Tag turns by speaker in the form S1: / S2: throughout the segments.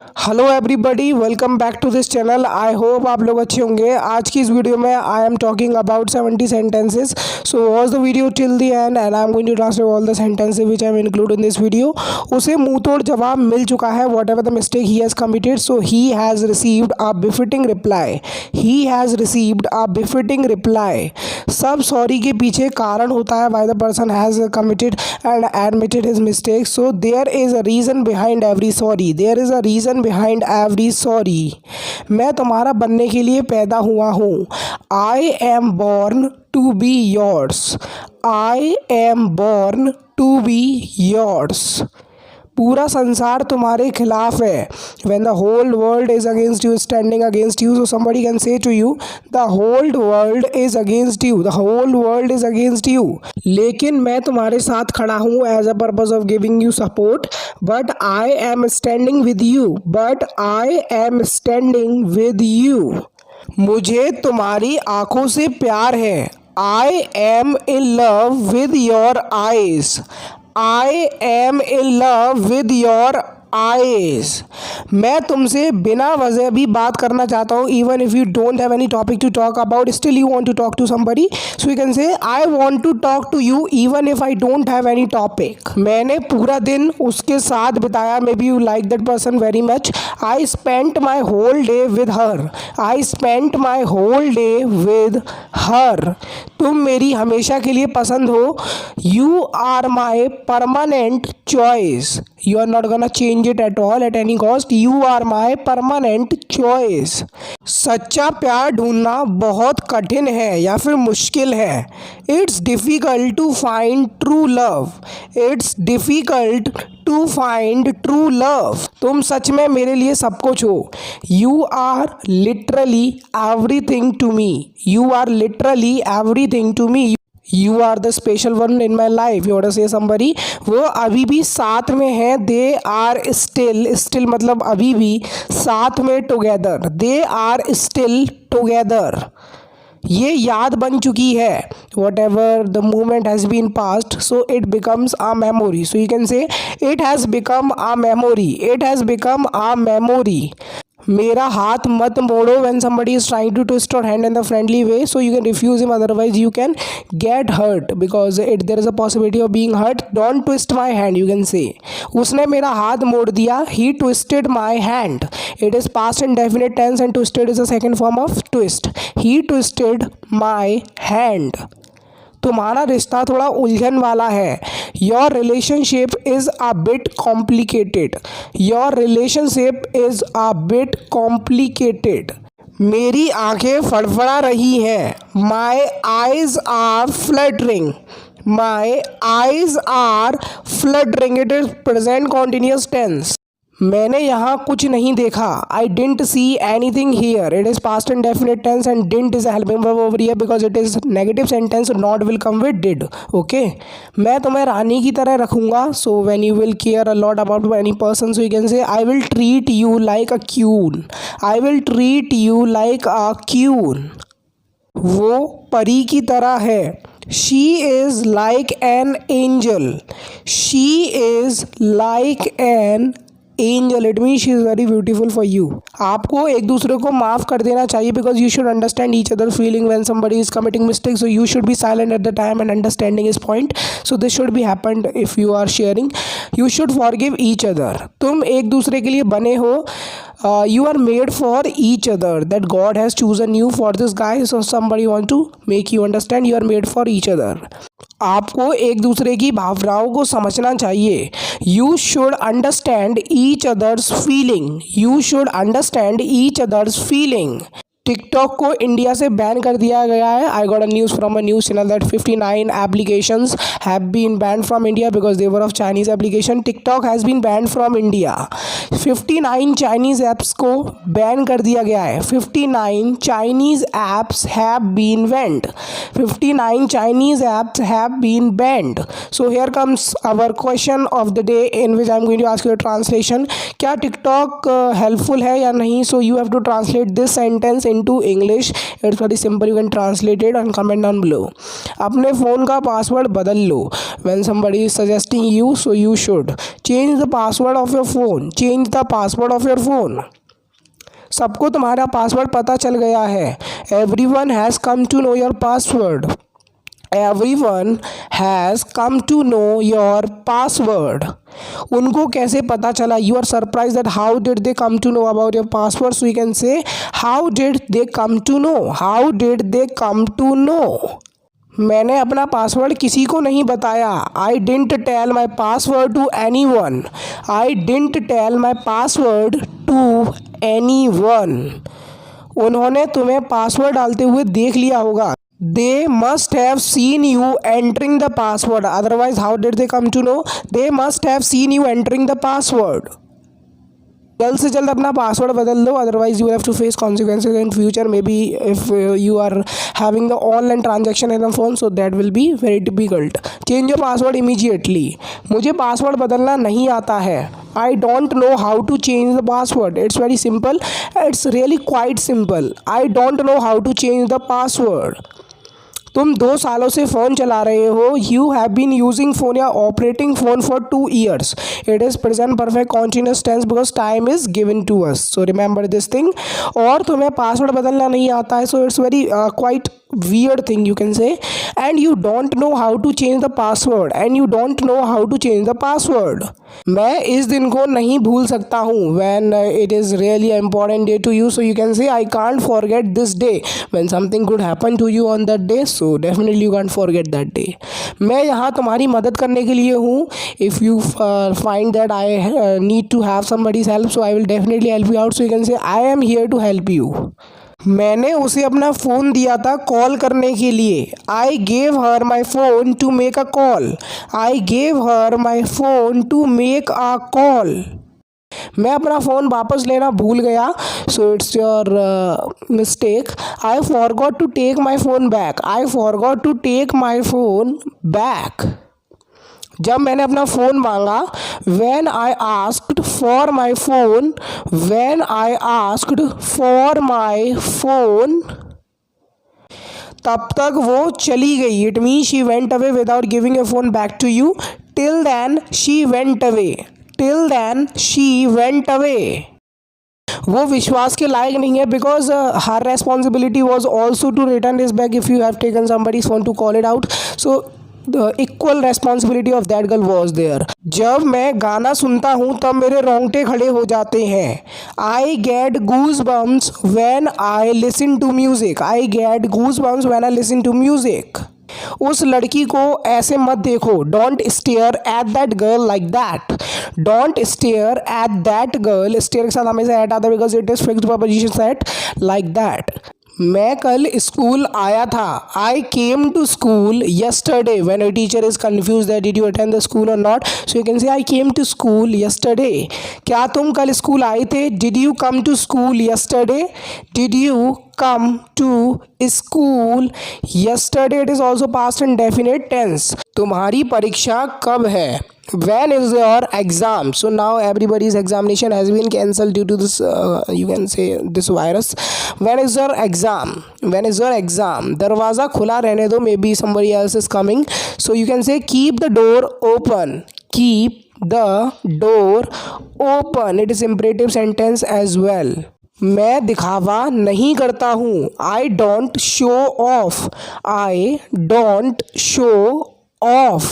S1: Hello everybody, welcome back to this channel. I hope आप लोग अच्छे होंगे। आज की इस वीडियो में I am talking about 70 sentences. So watch the video till the end and I am going to translate all the sentences which I am include in this video. उसे मुंह तोड़ जवाब मिल चुका है, whatever the mistake he has committed, so he has received a befitting reply. He has received a befitting reply. सब sorry के पीछे कारण होता है, why the person has committed and admitted his mistake. So there is a reason behind every sorry. There is a reason behind every sorry. मैं तुम्हारा बनने के लिए पैदा हुआ हूँ। I am born to be yours. I am born to be yours. पूरा संसार तुम्हारे खिलाफ है। When the whole world is against you, standing against you, so somebody can say to you, the whole world is against you. The whole world is against you. लेकिन मैं तुम्हारे साथ खड़ा हूँ as a purpose of giving you support. But I am standing with you. But I am standing with you. मुझे तुम्हारी आंखों से प्यार है। I am in love with your eyes. I am in love with your eyes. मैं तुमसे बिना वजह भी बात करना चाहता हूँ। Even if you don't have any topic to talk about, still you want to talk to somebody. So you can say I want to talk to you even if I don't have any topic. मैंने पूरा दिन उसके साथ बिताया। Maybe you like that person very much. I spent my whole day with her. I spent my whole day with her. तुम मेरी हमेशा के लिए पसंद हो। You are my permanent choice. You are not gonna change it at all at any cost. You are my permanent choice. सच्चा प्यार ढूंढना बहुत कठिन है या फिर मुश्किल है। It's difficult to find true love. It's difficult to find true love. तुम सच में मेरे लिए सब कुछ हो। You are literally everything to me. You are literally everything to me. You are the special one in my life. You want to say somebody. वो अभी भी साथ में है। They are still मतलब अभी भी साथ में together. They are still together. ये याद बन चुकी है। Whatever the moment has been passed, so it becomes a memory. So you can say it has become a memory. It has become a memory. मेरा हाथ मत मोड़ो when somebody is trying to twist your hand in the friendly way, so you can refuse him, otherwise you can get hurt because there is a possibility of being hurt. Don't twist my hand, you can say. उसने मेरा हाथ मोड़ दिया। He twisted my hand. It is past indefinite tense and twisted is the second form of twist. He twisted my hand. तुम्हारा रिश्ता थोड़ा उलझन वाला है। Your relationship is a bit complicated. Your relationship is a bit complicated. मेरी आंखें फड़फड़ा रही हैं। My eyes are fluttering. My eyes are fluttering. It is present continuous tense. मैंने यहाँ कुछ नहीं देखा। I didn't see anything here. It is past indefinite tense and didn't is helping verb over here because it is negative sentence. Not will come with did. Okay, मैं तुम्हें रानी की तरह रखूँगा। So when you will care a lot about any person, so you can say I will treat you like a queen. I will treat you like a queen. वो परी की तरह है। She is like an angel. She is like an angel. It mean she is very beautiful for you. आपको एक दूसरे को माफ़ कर देना चाहिए because you should understand each other feeling when somebody is committing mistake, so you should be silent at the time and understanding is point. So this should be happened if you are sharing. You should forgive each other. तुम एक दूसरे के लिए बने हो। You are made for each other. That God has chosen you for this guy, so somebody want to make you understand you are made for each other. आपको एक दूसरे की भावनाओं को समझना चाहिए। You should understand each other's feeling. You should understand each other's feeling. TikTok को India से बैन कर दिया गया है। I got a news from a news channel that 59 applications have been banned from India because they were of Chinese application. TikTok has been banned from India. 59 Chinese apps को ban कर दिया गया है। 59 Chinese apps have been banned. 59 Chinese apps have been banned. So here comes our question of the day in which I am going to ask you translation. क्या TikTok helpful है या नहीं? So you have to translate this sentence into English, it's very simple, you can translate it and comment down below. अपने phone का password बदल लो. When somebody is suggesting you, so you should change the password of your phone. Change the password of your phone. सबको तुम्हारा password पता चल गया है. Everyone has come to know your password. Everyone has come to know your password. उनको कैसे पता चला? You are surprised that how did they come to know about your password? So you can say how did they come to know? How did they come to know? मैंने अपना password किसी को नहीं बताया. I didn't tell my password to anyone. I didn't tell my password to anyone. उन्होंने तुम्हें password डालते हुए देख लिया होगा. They must have seen you entering the password. Otherwise, how did they come to know? They must have seen you entering the password. जल्द से जल्द अपना पासवर्ड बदल दो, otherwise you have to face consequences in future. Maybe if you are having the online transaction in the phone, so that will be very difficult. Change your password immediately. मुझे password बदलना नहीं आता है. I don't know how to change the password. It's very simple. It's really quite simple. I don't know how to change the password. तुम 2 सालों से phone चला रहे हो. You have been using phone या operating phone for 2 years. It is present perfect continuous tense because time is given to us. So remember this thing. और तुम्हें password बदलना नहीं आता है. So it's very quite weird thing you can say. And you don't know how to change the password. And you don't know how to change the password. मैं इस दिन को नहीं भूल सकता हूँ. When it is really an important day to you, so you can say I can't forget this day. When something could happen to you on that day, so definitely you can't forget that day. मैं यहाँ तुम्हारी मदद करने के लिए हूँ. If you find that I need to have somebody's help, so I will definitely help you out. So you can say I am here to help you. मैंने उसे अपना फ़ोन दिया था कॉल करने के लिए. I gave her my phone to make a call. I gave her my phone to make a call. मैं अपना फ़ोन वापस लेना भूल गया. So it's your mistake. I forgot to take my phone back. I forgot to take my phone back. जब मैंने अपना phone मांगा. When I asked for my phone. When I asked for my phone. तब तक वो चली गई. It means she went away without giving a phone back to you. Till then she went away. Till then she went away. वो विश्वास के लायक नहीं है because her responsibility was also to return this back if you have taken somebody's phone to call it out. So the equal responsibility of that girl was there. जब मैं गाना सुनता हूँ तब मेरे रोंगटे खड़े हो जाते हैं. I get goose bumps when I listen to music. I get goose bumps when I listen to music. उस लड़की को ऐसे मत देखो. Don't stare at that girl like that. Don't stare at that girl. Stare के साथ हमेशा at आता है because it is fixed preposition set like that. मैं कल स्कूल आया था. I came to school yesterday. When a teacher is confuse that did you attend the school or not, so you can say I came to school yesterday. क्या तुम कल school आए थे? Did you come to school yesterday. Did you come to school yesterday. It is also past and definite tense. तुम्हारी परीक्षा कब है? When is your exam? So now everybody's examination has been cancelled due to this you can say this virus. When is your exam? When is your exam? दरवाज़ा खुला रहने दो. Maybe somebody else is coming. So you can say keep the door open. Keep the door open. It is imperative sentence as well. मैं दिखावा नहीं करता हूँ. I don't show off. I don't show off.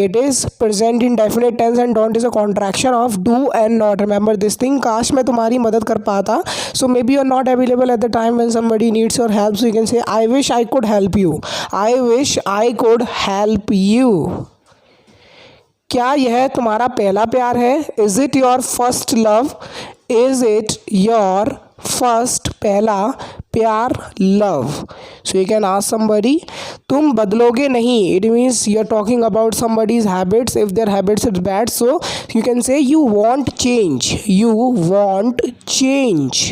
S1: It is present in definite tense and don't is a contraction of do and not. Remember this thing. काश मैं तुम्हारी मदद कर पाता. So maybe you are not available at the time when somebody needs your help. So you can say I wish I could help you. I wish I could help you. क्या यह तुम्हारा पहला प्यार है? Is it your first love? Is it your first पहला प्यार love? So you can ask somebody. तुम बदलोगे नहीं. It means you are talking about somebody's habits. If their habits is bad, so you can say you want change. You want change.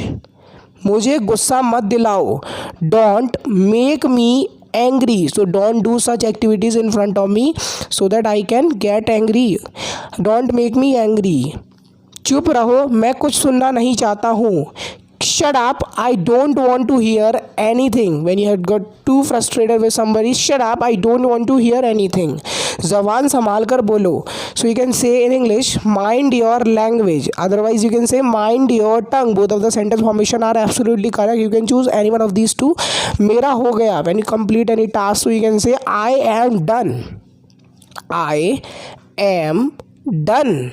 S1: मुझे गुस्सा मत दिलाओ. Don't make me angry. So don't do such activities in front of me so that I can get angry. Don't make me angry. चुप रहो. मैं कुछ सुनना नहीं चाहता हूँ. shut up, I don't want to hear anything. When you had got too frustrated with somebody, shut up, I don't want to hear anything. जबान संभाल कर बोलो. So you can say in English, mind your language. Otherwise you can say mind your tongue. Both of the sentence formation are absolutely correct. You can choose any one of these two. मेरा हो गया. When you complete any task, so you can say I am done. I am done.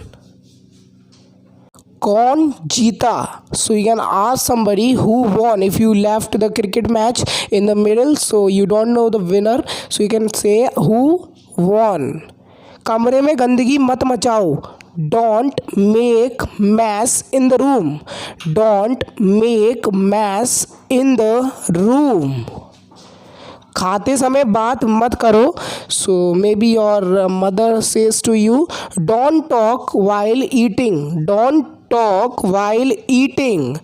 S1: कौन जीता? So you can ask somebody who won. If you left the cricket match in the middle, so you don't know the winner, so you can say who won. कमरे में गंदगी मत मचाओ. Don't make mess in the room. Don't make mess in the room. खाते समय बात मत करो. So maybe your mother says to you, don't talk while eating. Don't talk while eating.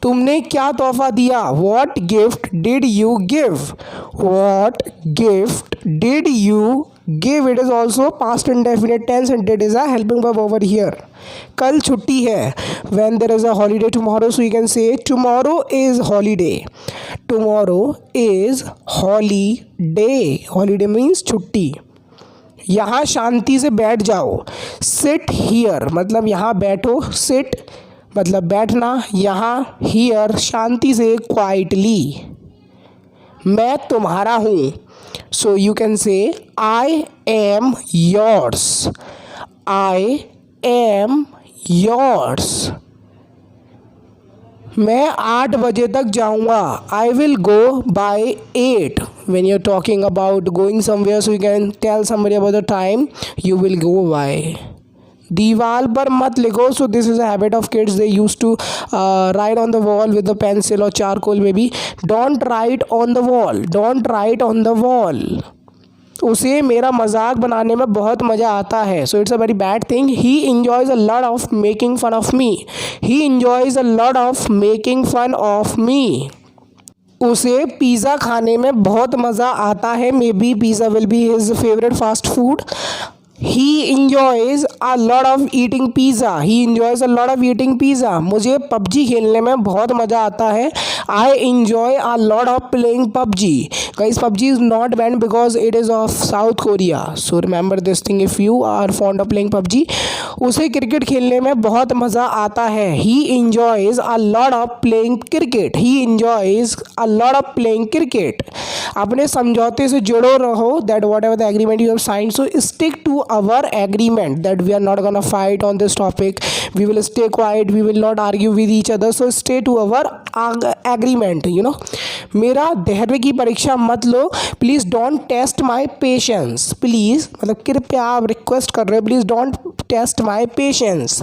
S1: तुमने क्या तोहफा दिया? What gift did you give? What gift did you give? It is also past indefinite tense and it is a helping verb over here. कल छुट्टी है. When there is a holiday tomorrow, so you can say tomorrow is holiday. Tomorrow is holiday. Holiday means छुट्टी. यहाँ शांति से बैठ जाओ. Sit here मतलब यहाँ बैठो. Sit मतलब बैठना. यहाँ here शांति से quietly. मैं तुम्हारा हूँ. So you can say I am yours. I am yours. मैं 8 बजे तक जाऊँगा. I will go by 8. When you're talking about going somewhere, so you can tell somebody about the time you will go by. दीवार पर मत लिखो. So this is a habit of kids. They used to write on the wall with the pencil or charcoal maybe. Don't write on the wall. Don't write on the wall. उसे मेरा मजाक बनाने में बहुत मज़ा आता है. So it's a very bad thing. He enjoys a lot of making fun of me. He enjoys a lot of making fun of me. उसे पिज़्ज़ा खाने में बहुत मज़ा आता है. Maybe pizza will be his favourite fast food. He enjoys a lot of eating pizza. He enjoys a lot of eating pizza. मुझे PUBG खेलने में बहुत मज़ा आता है. I enjoy a lot of playing PUBG. Guys, PUBG is not banned because it is of South Korea. So remember this thing if you are fond of playing PUBG. उसे cricket खेलने में बहुत मज़ा आता है. He enjoys a lot of playing cricket. He enjoys a lot of playing cricket. अपने समझौते से जुड़ो रहो. That whatever the agreement you have signed, so stick to our agreement that we are not gonna fight on this topic. We will stay quiet. We will not argue with each other. So stay to our agreement. You know, मेरा धैर्य की परीक्षा मत लो. Please don't test my patience. Please मतलब कृपया आप request कर रहे हो. Please don't test my patience.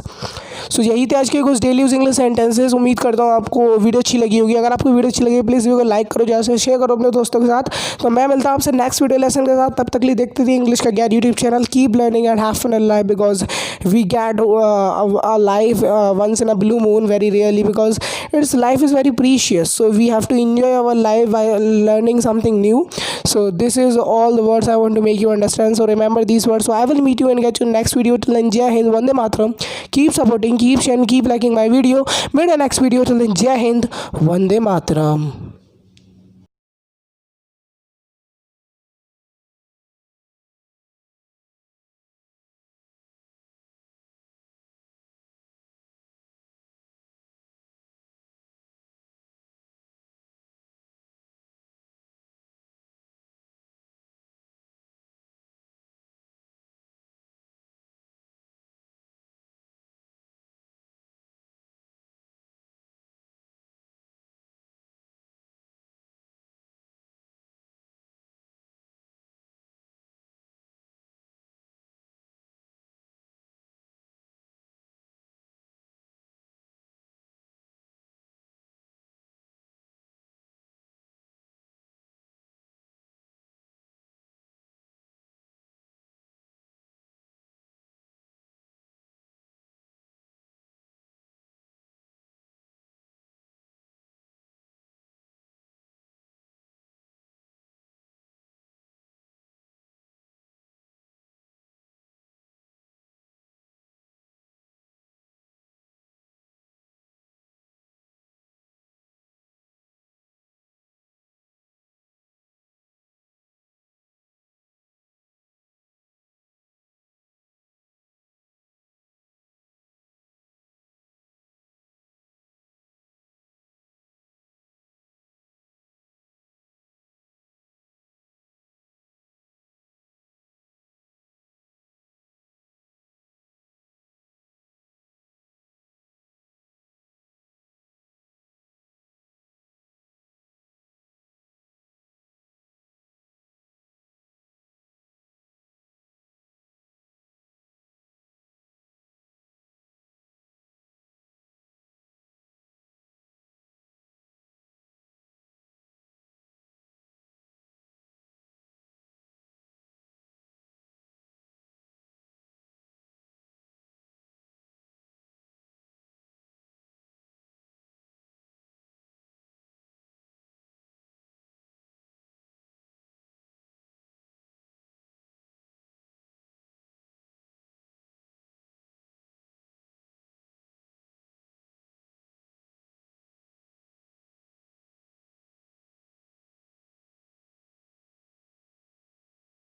S1: सो यही थे आज के कुछ डेली यूज इंग्लिश सेंटेंसेस. उम्मीद करता हूँ आपको वीडियो अच्छी लगी होगी. अगर आपको वीडियो अच्छी लगी प्लीज़ वीडियो को लाइक करो, ज़्यादा से शेयर करो अपने दोस्तों के साथ. तो मैं मिलता हूँ आपसे नेक्स्ट वीडियो लेसन के साथ. तब तक लिए देखते थे इंग्लिश का ज्ञान YouTube channel. Keep learning and have fun in life because we get a life once in a blue moon very rarely because it's life is very precious. So we have to enjoy our life by learning something new. So this is all the words I want to make you understand. So remember these words. So I will meet you and get you next video. Till then, Jai Hind, Vande Mataram. Keep supporting, keep sharing, keep liking my video. Meet the next video. Till then, Jai Hind, Vande Mataram.